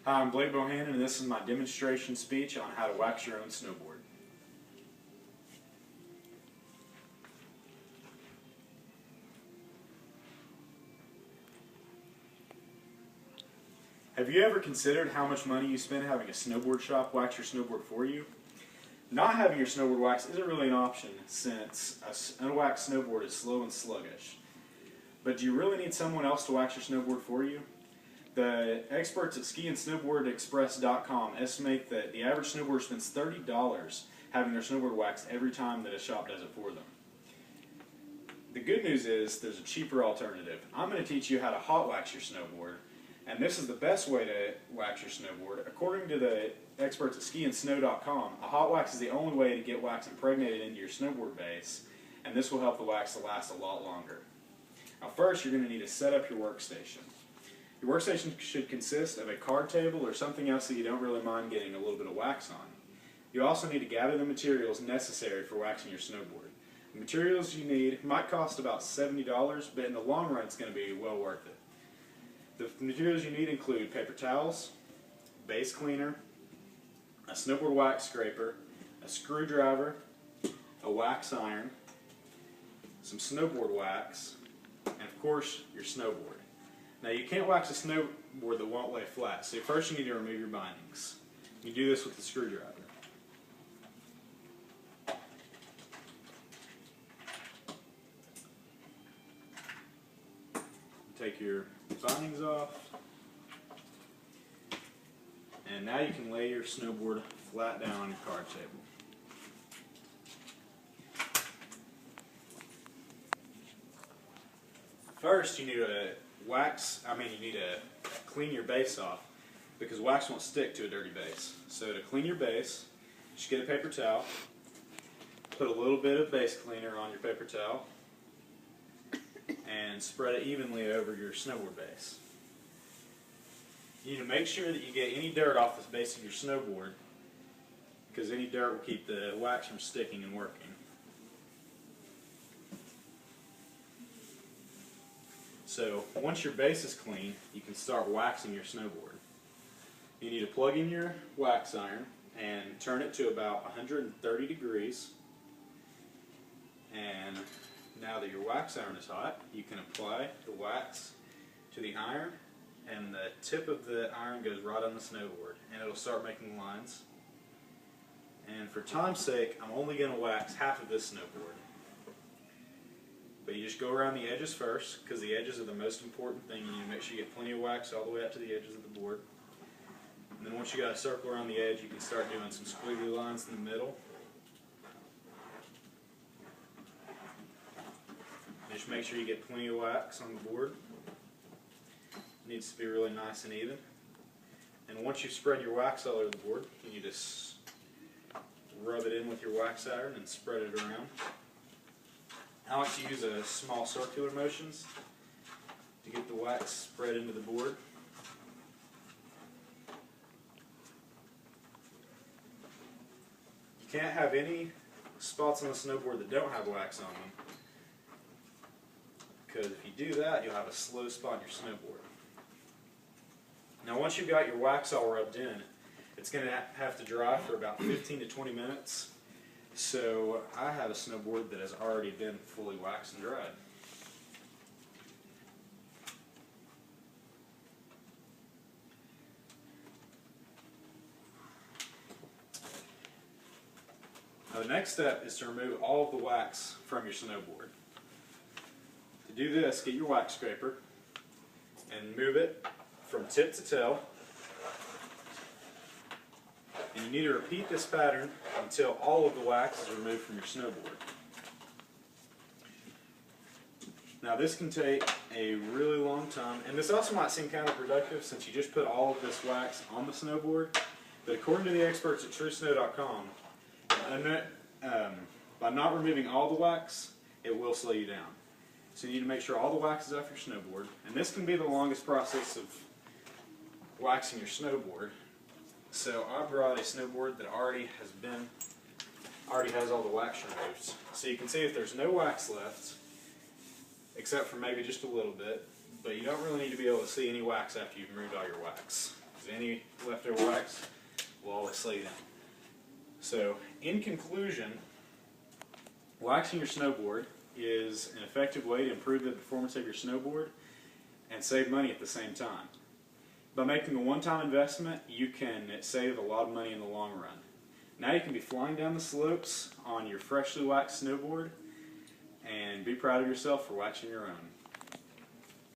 Hi, I'm Blake Bohannon, and this is my demonstration speech on how to wax your own snowboard. Have you ever considered how much money you spend having a snowboard shop wax your snowboard for you? Not having your snowboard waxed isn't really an option since an unwaxed snowboard is slow and sluggish. But do you really need someone else to wax your snowboard for you? The experts at skiandsnowboardexpress.com estimate that the average snowboarder spends $30 having their snowboard waxed every time that a shop does it for them. The good news is there's a cheaper alternative. I'm going to teach you how to hot wax your snowboard, and this is the best way to wax your snowboard. According to the experts at skiandsnow.com, a hot wax is the only way to get wax impregnated into your snowboard base, and this will help the wax to last a lot longer. Now first, you're going to need to set up your workstation. Your workstation should consist of a card table or something else that you don't really mind getting a little bit of wax on. You also need to gather the materials necessary for waxing your snowboard. The materials you need might cost about $70, but in the long run it's going to be well worth it. The materials you need include paper towels, base cleaner, a snowboard wax scraper, a screwdriver, a wax iron, some snowboard wax, and of course your snowboard. Now you can't wax a snowboard that won't lay flat, so first you need to remove your bindings. You do this with the screwdriver. Take your bindings off, and now you can lay your snowboard flat down on your card table. First you need to clean your base off, because wax won't stick to a dirty base. So to clean your base, just get a paper towel, put a little bit of base cleaner on your paper towel, and spread it evenly over your snowboard base. You need to make sure that you get any dirt off the base of your snowboard, because any dirt will keep the wax from sticking and working. So once your base is clean, you can start waxing your snowboard. You need to plug in your wax iron and turn it to about 130 degrees. And now that your wax iron is hot, you can apply the wax to the iron, and the tip of the iron goes right on the snowboard, and it'll start making lines. And for time's sake, I'm only going to wax half of this snowboard. But you just go around the edges first, because the edges are the most important thing. You need to make sure you get plenty of wax all the way up to the edges of the board. And then once you got a circle around the edge, you can start doing some squiggly lines in the middle. Just make sure you get plenty of wax on the board. It needs to be really nice and even. And once you've spread your wax all over the board, you just rub it in with your wax iron and spread it around. I like to use small circular motions to get the wax spread into the board. You can't have any spots on the snowboard that don't have wax on them, because if you do that, you'll have a slow spot on your snowboard. Now once you've got your wax all rubbed in, it's going to have to dry for about 15 to 20 minutes. So I have a snowboard that has already been fully waxed and dried. Now the next step is to remove all of the wax from your snowboard. To do this, get your wax scraper and move it from tip to tail. And you need to repeat this pattern until all of the wax is removed from your snowboard. Now this can take a really long time, and this also might seem counterproductive since you just put all of this wax on the snowboard, but according to the experts at TrueSnow.com, by not removing all the wax, it will slow you down. So you need to make sure all the wax is off your snowboard, and this can be the longest process of waxing your snowboard. So I brought a snowboard that already has all the wax removed. So you can see if there's no wax left, except for maybe just a little bit, but you don't really need to be able to see any wax after you've removed all your wax. because any leftover wax will always slow you down. So, in conclusion, waxing your snowboard is an effective way to improve the performance of your snowboard and save money at the same time. By making a one-time investment, you can save a lot of money in the long run. Now you can be flying down the slopes on your freshly waxed snowboard and be proud of yourself for waxing your own.